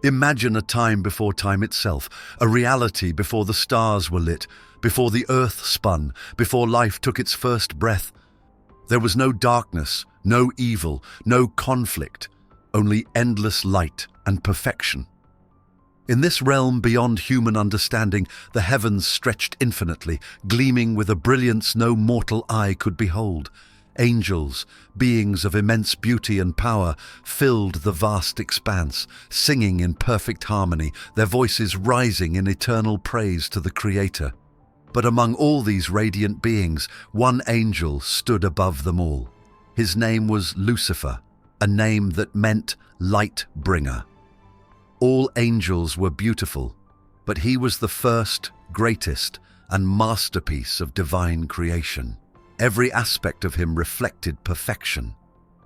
Imagine a time before time itself, a reality before the stars were lit, before the earth spun, before life took its first breath. There was no darkness, no evil, no conflict, only endless light and perfection. In this realm beyond human understanding, the heavens stretched infinitely, gleaming with a brilliance no mortal eye could behold. Angels, beings of immense beauty and power, filled the vast expanse, singing in perfect harmony, their voices rising in eternal praise to the Creator. But among all these radiant beings, one angel stood above them all. His name was Lucifer, a name that meant light bringer. All angels were beautiful, but he was the first, greatest, and masterpiece of divine creation. Every aspect of him reflected perfection.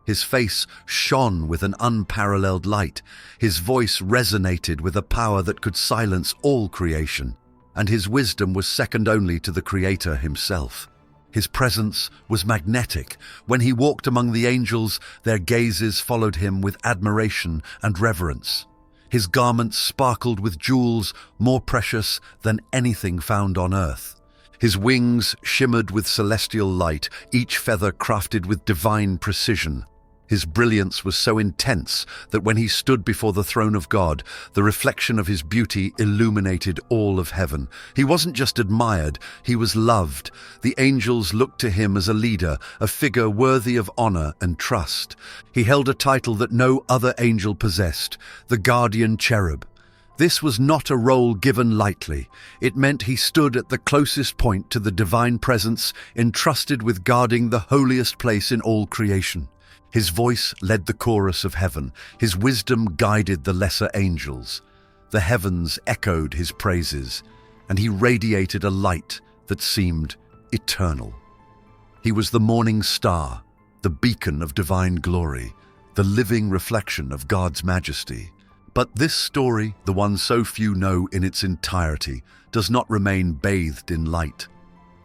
His face shone with an unparalleled light, his voice resonated with a power that could silence all creation, and his wisdom was second only to the Creator himself. His presence was magnetic. When he walked among the angels, their gazes followed him with admiration and reverence. His garments sparkled with jewels more precious than anything found on earth. His wings shimmered with celestial light, each feather crafted with divine precision. His brilliance was so intense that when he stood before the throne of God, the reflection of his beauty illuminated all of heaven. He wasn't just admired, he was loved. The angels looked to him as a leader, a figure worthy of honor and trust. He held a title that no other angel possessed, the guardian cherub. This was not a role given lightly. It meant he stood at the closest point to the divine presence, entrusted with guarding the holiest place in all creation. His voice led the chorus of heaven. His wisdom guided the lesser angels. The heavens echoed his praises, and he radiated a light that seemed eternal. He was the morning star, the beacon of divine glory, the living reflection of God's majesty. But this story, the one so few know in its entirety, does not remain bathed in light.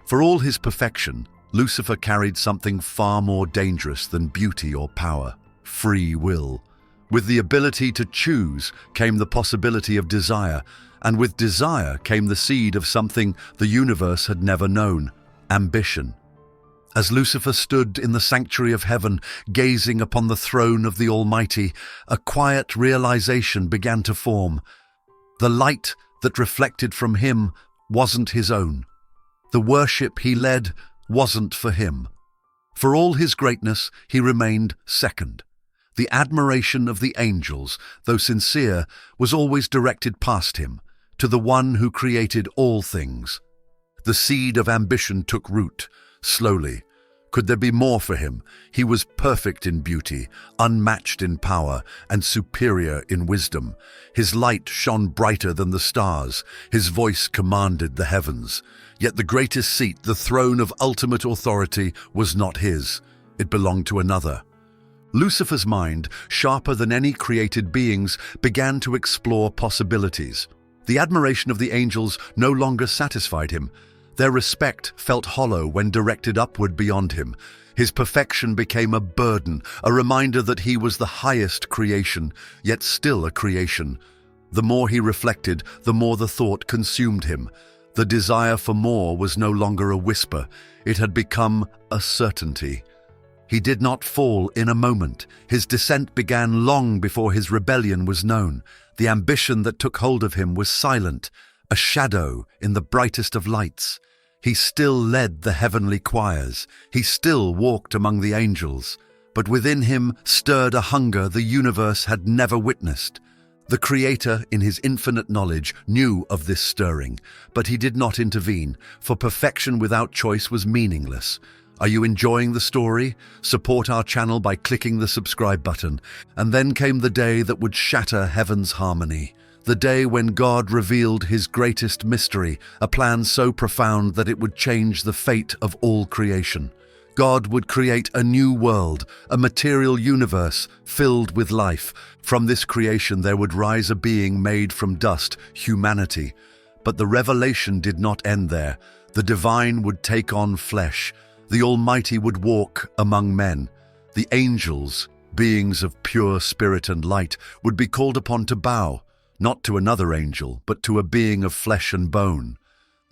For all his perfection, Lucifer carried something far more dangerous than beauty or power: free will. With the ability to choose came the possibility of desire, and with desire came the seed of something the universe had never known: ambition. As Lucifer stood in the sanctuary of heaven, gazing upon the throne of the Almighty, a quiet realization began to form. The light that reflected from him wasn't his own. The worship he led wasn't for him. For all his greatness, he remained second. The admiration of the angels, though sincere, was always directed past him, to the one who created all things. The seed of ambition took root, slowly. Could there be more for him? He was perfect in beauty, unmatched in power, and superior in wisdom. His light shone brighter than the stars. His voice commanded the heavens. Yet the greatest seat, the throne of ultimate authority, was not his. It belonged to another. Lucifer's mind, sharper than any created being's, began to explore possibilities. The admiration of the angels no longer satisfied him. Their respect felt hollow when directed upward beyond him. His perfection became a burden, a reminder that he was the highest creation, yet still a creation. The more he reflected, the more the thought consumed him. The desire for more was no longer a whisper. It had become a certainty. He did not fall in a moment. His descent began long before his rebellion was known. The ambition that took hold of him was silent, a shadow in the brightest of lights. He still led the heavenly choirs. He still walked among the angels. But within him stirred a hunger the universe had never witnessed. The Creator, in his infinite knowledge, knew of this stirring, but he did not intervene, for perfection without choice was meaningless. Are you enjoying the story? Support our channel by clicking the subscribe button. And then came the day that would shatter heaven's harmony. The day when God revealed his greatest mystery, a plan so profound that it would change the fate of all creation. God would create a new world, a material universe filled with life. From this creation there would rise a being made from dust, humanity. But the revelation did not end there. The divine would take on flesh. The Almighty would walk among men. The angels, beings of pure spirit and light, would be called upon to bow. not to another angel, but to a being of flesh and bone.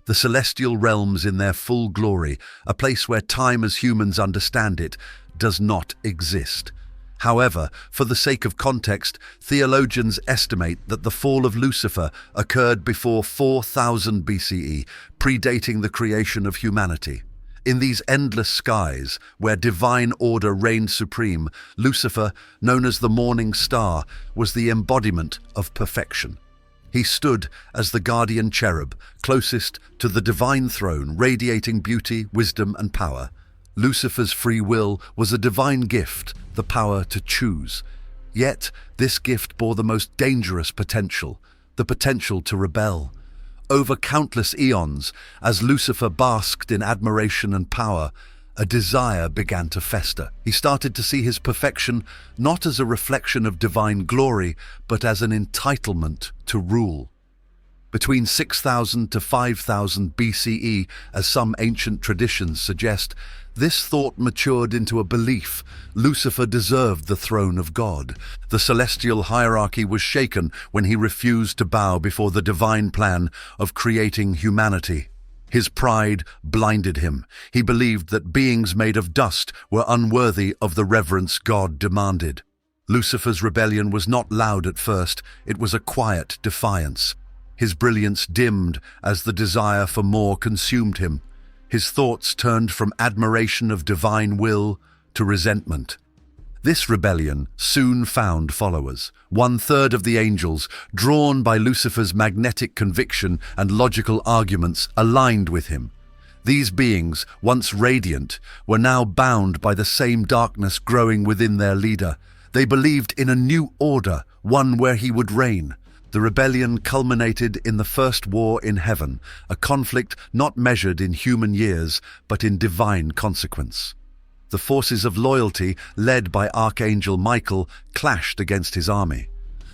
The celestial realms in their full glory, a place where time as humans understand it, does not exist. However, for the sake of context, theologians estimate that the fall of Lucifer occurred before 4000 BCE, predating the creation of humanity. In these endless skies, where divine order reigned supreme, Lucifer, known as the morning star, was the embodiment of perfection. He stood as the guardian cherub, closest to the divine throne, radiating beauty, wisdom, and power. Lucifer's free will was a divine gift, the power to choose. Yet, this gift bore the most dangerous potential, the potential to rebel. Over countless eons, as Lucifer basked in admiration and power, a desire began to fester. He started to see his perfection not as a reflection of divine glory, but as an entitlement to rule. Between 6000 to 5000 BCE, as some ancient traditions suggest, this thought matured into a belief Lucifer deserved the throne of God. The celestial hierarchy was shaken when he refused to bow before the divine plan of creating humanity. His pride blinded him. He believed that beings made of dust were unworthy of the reverence God demanded. Lucifer's rebellion was not loud at first, it was a quiet defiance. His brilliance dimmed as the desire for more consumed him. His thoughts turned from admiration of divine will to resentment. This rebellion soon found followers. 1/3 of the angels, drawn by Lucifer's magnetic conviction and logical arguments, aligned with him. These beings, once radiant, were now bound by the same darkness growing within their leader. They believed in a new order, one where he would reign. The rebellion culminated in the first war in heaven, a conflict not measured in human years, but in divine consequence. The forces of loyalty, led by Archangel Michael, clashed against his army.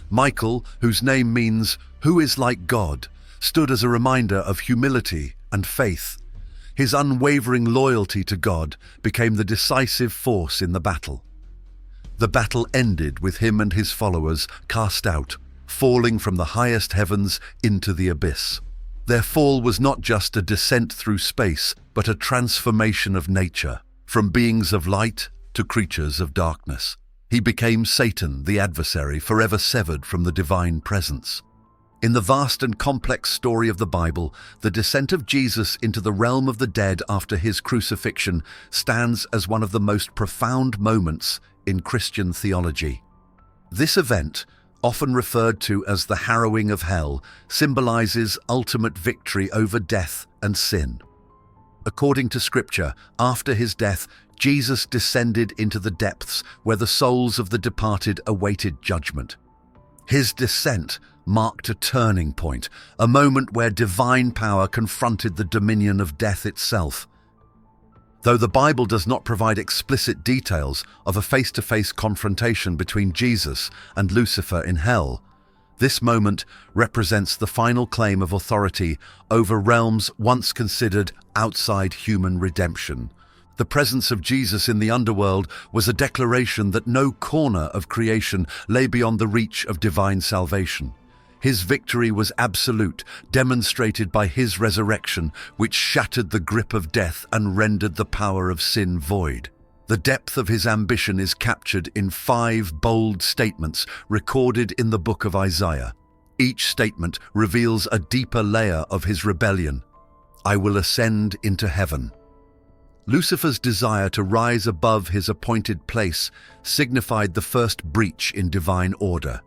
Michael, whose name means "who is like God," stood as a reminder of humility and faith. His unwavering loyalty to God became the decisive force in the battle. The battle ended with him and his followers cast out, falling from the highest heavens into the abyss. Their fall was not just a descent through space, but a transformation of nature, from beings of light to creatures of darkness. He became Satan, the adversary, forever severed from the divine presence. In the vast and complex story of the Bible, the descent of Jesus into the realm of the dead after his crucifixion stands as one of the most profound moments in Christian theology. This event, often referred to as the harrowing of hell, symbolizes ultimate victory over death and sin. According to Scripture, after his death, Jesus descended into the depths where the souls of the departed awaited judgment. His descent marked a turning point, a moment where divine power confronted the dominion of death itself. Though the Bible does not provide explicit details of a face-to-face confrontation between Jesus and Lucifer in hell, this moment represents the final claim of authority over realms once considered outside human redemption. The presence of Jesus in the underworld was a declaration that no corner of creation lay beyond the reach of divine salvation. His victory was absolute, demonstrated by his resurrection, which shattered the grip of death and rendered the power of sin void. The depth of his ambition is captured in 5 bold statements recorded in the book of Isaiah. Each statement reveals a deeper layer of his rebellion. "I will ascend into heaven." Lucifer's desire to rise above his appointed place signified the first breach in divine order.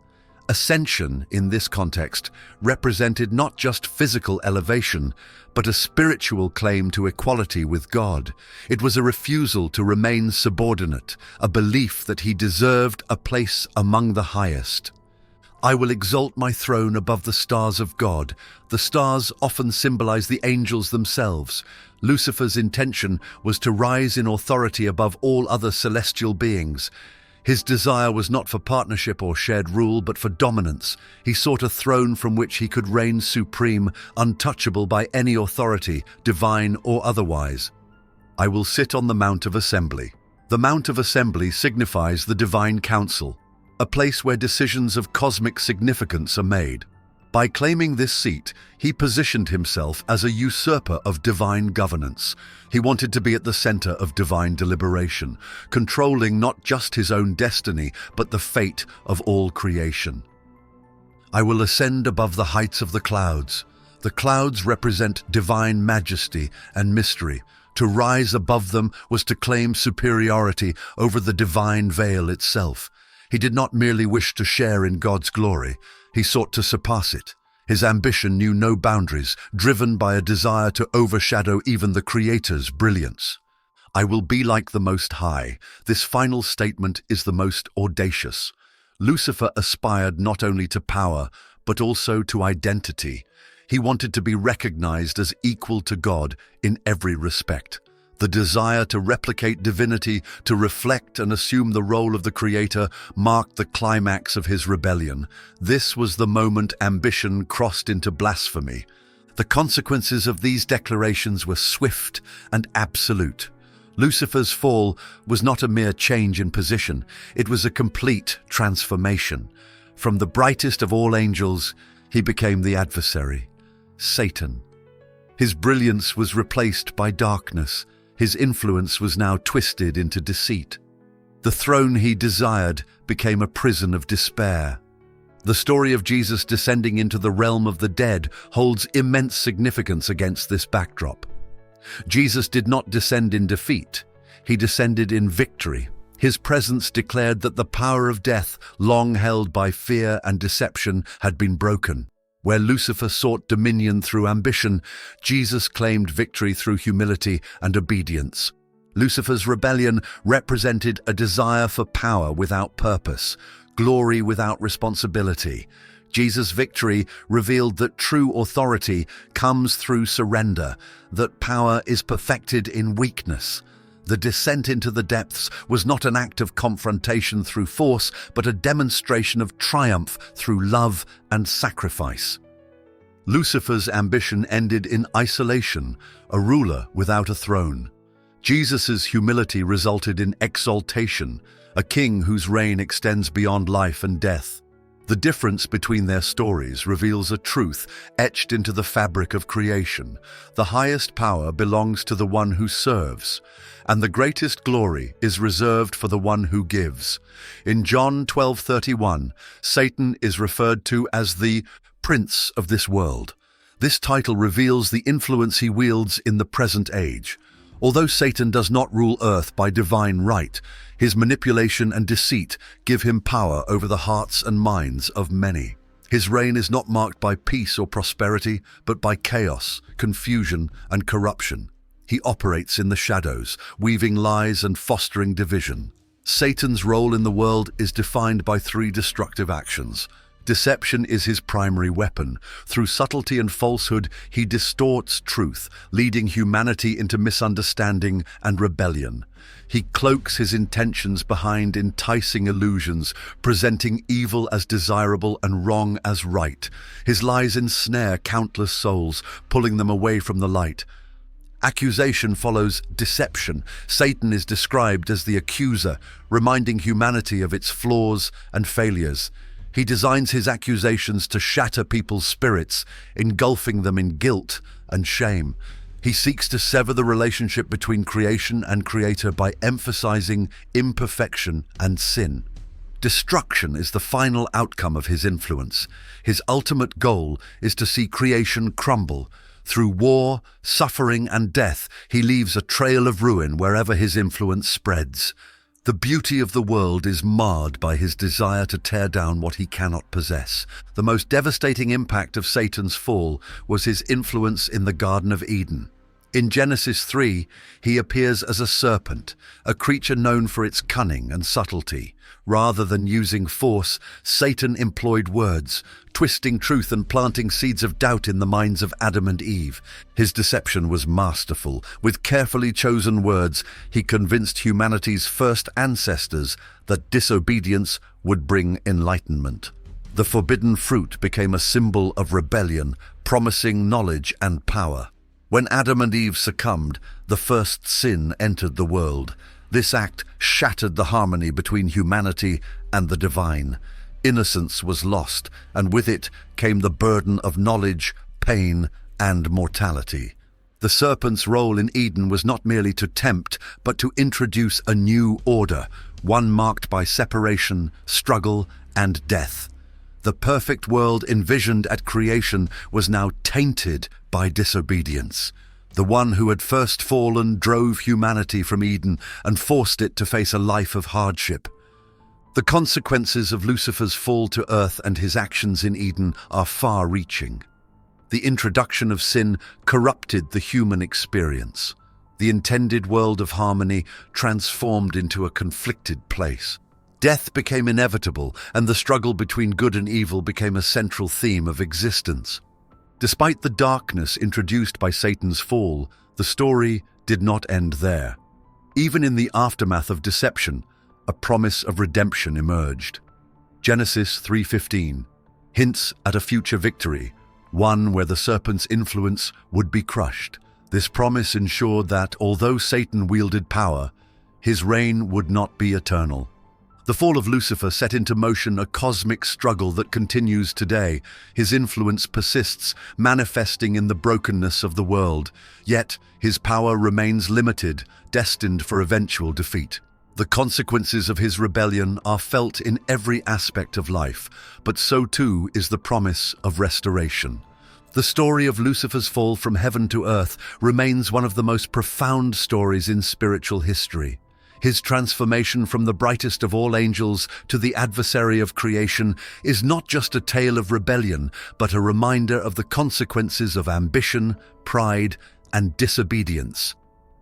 Ascension, in this context, represented not just physical elevation, but a spiritual claim to equality with God. It was a refusal to remain subordinate, a belief that he deserved a place among the highest. "I will exalt my throne above the stars of God." The stars often symbolize the angels themselves. Lucifer's intention was to rise in authority above all other celestial beings. His desire was not for partnership or shared rule, but for dominance. He sought a throne from which he could reign supreme, untouchable by any authority, divine or otherwise. "I will sit on the Mount of Assembly." The Mount of Assembly signifies the divine council, a place where decisions of cosmic significance are made. By claiming this seat, he positioned himself as a usurper of divine governance. He wanted to be at the center of divine deliberation, controlling not just his own destiny, but the fate of all creation. I will ascend above the heights of the clouds. The clouds represent divine majesty and mystery. To rise above them was to claim superiority over the divine veil itself. He did not merely wish to share in God's glory, he sought to surpass it. His ambition knew no boundaries, driven by a desire to overshadow even the Creator's brilliance. I will be like the Most High. This final statement is the most audacious. Lucifer aspired not only to power, but also to identity. He wanted to be recognized as equal to God in every respect. The desire to replicate divinity, to reflect and assume the role of the Creator, marked the climax of his rebellion. This was the moment ambition crossed into blasphemy. The consequences of these declarations were swift and absolute. Lucifer's fall was not a mere change in position, it was a complete transformation. From the brightest of all angels, he became the adversary, Satan. His brilliance was replaced by darkness. His influence was now twisted into deceit. The throne he desired became a prison of despair. The story of Jesus descending into the realm of the dead holds immense significance against this backdrop. Jesus did not descend in defeat, he descended in victory. His presence declared that the power of death, long held by fear and deception, had been broken. Where Lucifer sought dominion through ambition, Jesus claimed victory through humility and obedience. Lucifer's rebellion represented a desire for power without purpose, glory without responsibility. Jesus' victory revealed that true authority comes through surrender, that power is perfected in weakness. The descent into the depths was not an act of confrontation through force, but a demonstration of triumph through love and sacrifice. Lucifer's ambition ended in isolation, a ruler without a throne. Jesus' humility resulted in exaltation, a king whose reign extends beyond life and death. The difference between their stories reveals a truth etched into the fabric of creation. The highest power belongs to the one who serves, and the greatest glory is reserved for the one who gives. In John 12:31, Satan is referred to as the prince of this world. This title reveals the influence he wields in the present age. Although Satan does not rule earth by divine right, his manipulation and deceit give him power over the hearts and minds of many. His reign is not marked by peace or prosperity, but by chaos, confusion, and corruption. He operates in the shadows, weaving lies and fostering division. Satan's role in the world is defined by three destructive actions. Deception is his primary weapon. Through subtlety and falsehood, he distorts truth, leading humanity into misunderstanding and rebellion. He cloaks his intentions behind enticing illusions, presenting evil as desirable and wrong as right. His lies ensnare countless souls, pulling them away from the light. Accusation follows deception. Satan is described as the accuser, reminding humanity of its flaws and failures. He designs his accusations to shatter people's spirits, engulfing them in guilt and shame. He seeks to sever the relationship between creation and creator by emphasizing imperfection and sin. Destruction is the final outcome of his influence. His ultimate goal is to see creation crumble. Through war, suffering, and death, he leaves a trail of ruin wherever his influence spreads. The beauty of the world is marred by his desire to tear down what he cannot possess. The most devastating impact of Satan's fall was his influence in the Garden of Eden. In Genesis 3, he appears as a serpent, a creature known for its cunning and subtlety. Rather than using force, Satan employed words, twisting truth and planting seeds of doubt in the minds of Adam and Eve. His deception was masterful. With carefully chosen words, he convinced humanity's first ancestors that disobedience would bring enlightenment. The forbidden fruit became a symbol of rebellion, promising knowledge and power. When Adam and Eve succumbed, the first sin entered the world. This act shattered the harmony between humanity and the divine. Innocence was lost, and with it came the burden of knowledge, pain, and mortality. The serpent's role in Eden was not merely to tempt, but to introduce a new order, one marked by separation, struggle, and death. The perfect world envisioned at creation was now tainted by disobedience. The one who had first fallen drove humanity from Eden and forced it to face a life of hardship. The consequences of Lucifer's fall to earth and his actions in Eden are far-reaching. The introduction of sin corrupted the human experience. The intended world of harmony transformed into a conflicted place. Death became inevitable, and the struggle between good and evil became a central theme of existence. Despite the darkness introduced by Satan's fall, the story did not end there. Even in the aftermath of deception, a promise of redemption emerged. Genesis 3:15 hints at a future victory, one where the serpent's influence would be crushed. This promise ensured that, although Satan wielded power, his reign would not be eternal. The fall of Lucifer set into motion a cosmic struggle that continues today. His influence persists, manifesting in the brokenness of the world. Yet, his power remains limited, destined for eventual defeat. The consequences of his rebellion are felt in every aspect of life, but so too is the promise of restoration. The story of Lucifer's fall from heaven to earth remains one of the most profound stories in spiritual history. His transformation from the brightest of all angels to the adversary of creation is not just a tale of rebellion, but a reminder of the consequences of ambition, pride, and disobedience.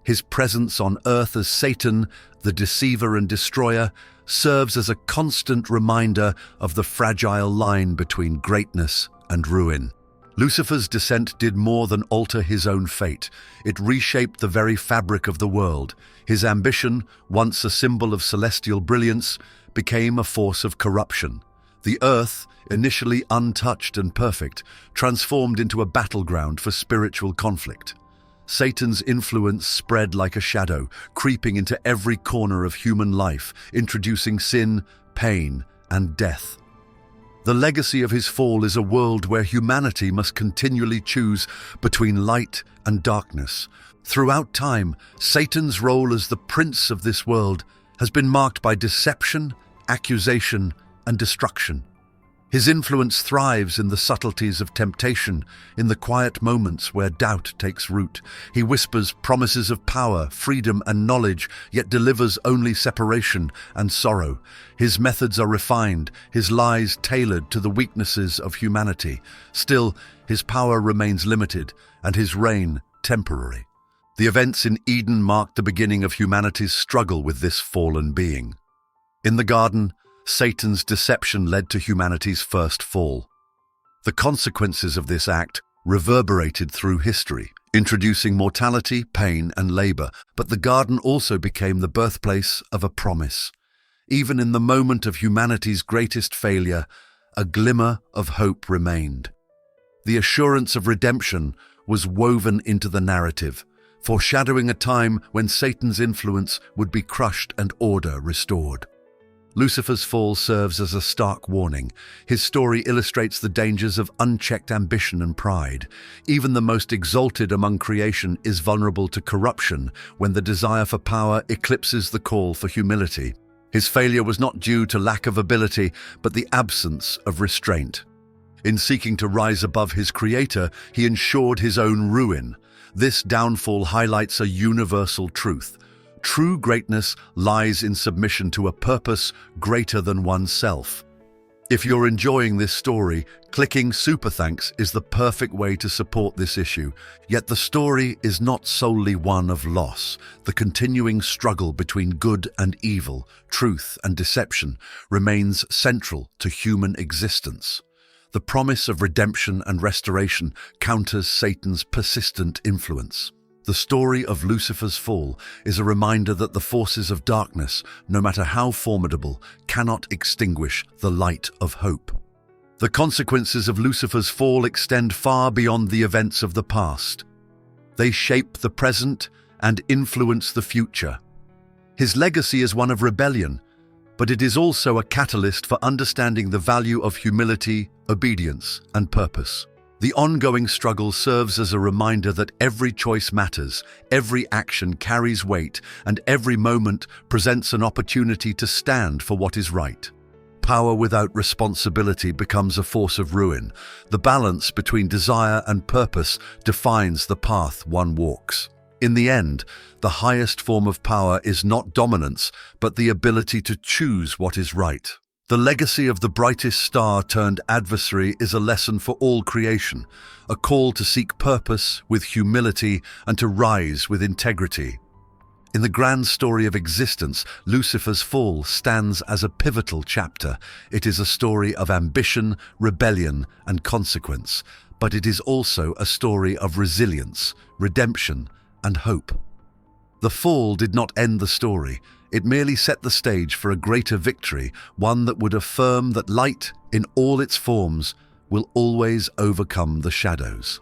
His presence on earth as Satan, the deceiver and destroyer, serves as a constant reminder of the fragile line between greatness and ruin. Lucifer's descent did more than alter his own fate. It reshaped the very fabric of the world. His ambition, once a symbol of celestial brilliance, became a force of corruption. The earth, initially untouched and perfect, transformed into a battleground for spiritual conflict. Satan's influence spread like a shadow, creeping into every corner of human life, introducing sin, pain, and death. The legacy of his fall is a world where humanity must continually choose between light and darkness. Throughout time, Satan's role as the prince of this world has been marked by deception, accusation, and destruction. His influence thrives in the subtleties of temptation, in the quiet moments where doubt takes root. He whispers promises of power, freedom, and knowledge, yet delivers only separation and sorrow. His methods are refined, his lies tailored to the weaknesses of humanity. Still, his power remains limited, and his reign temporary. The events in Eden marked the beginning of humanity's struggle with this fallen being. In the garden, Satan's deception led to humanity's first fall. The consequences of this act reverberated through history, introducing mortality, pain, and labor, but the garden also became the birthplace of a promise. Even in the moment of humanity's greatest failure, a glimmer of hope remained. The assurance of redemption was woven into the narrative, foreshadowing a time when Satan's influence would be crushed and order restored. Lucifer's fall serves as a stark warning. His story illustrates the dangers of unchecked ambition and pride. Even the most exalted among creation is vulnerable to corruption when the desire for power eclipses the call for humility. His failure was not due to lack of ability, but the absence of restraint. In seeking to rise above his creator, he ensured his own ruin. This downfall highlights a universal truth. True greatness lies in submission to a purpose greater than oneself. If you're enjoying this story, clicking Super Thanks is the perfect way to support this issue. Yet the story is not solely one of loss. The continuing struggle between good and evil, truth and deception, remains central to human existence. The promise of redemption and restoration counters Satan's persistent influence. The story of Lucifer's fall is a reminder that the forces of darkness, no matter how formidable, cannot extinguish the light of hope. The consequences of Lucifer's fall extend far beyond the events of the past. They shape the present and influence the future. His legacy is one of rebellion, but it is also a catalyst for understanding the value of humility, obedience, and purpose. The ongoing struggle serves as a reminder that every choice matters, every action carries weight, and every moment presents an opportunity to stand for what is right. Power without responsibility becomes a force of ruin. The balance between desire and purpose defines the path one walks. In the end, the highest form of power is not dominance, but the ability to choose what is right. The legacy of the brightest star turned adversary is a lesson for all creation, a call to seek purpose with humility and to rise with integrity. In the grand story of existence, Lucifer's fall stands as a pivotal chapter. It is a story of ambition, rebellion, and consequence, but it is also a story of resilience, redemption, and hope. The fall did not end the story. It merely set the stage for a greater victory, one that would affirm that light, in all its forms, will always overcome the shadows.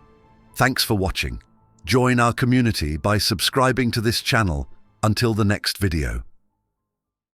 Thanks for watching. Join our community by subscribing to this channel. Until the next video.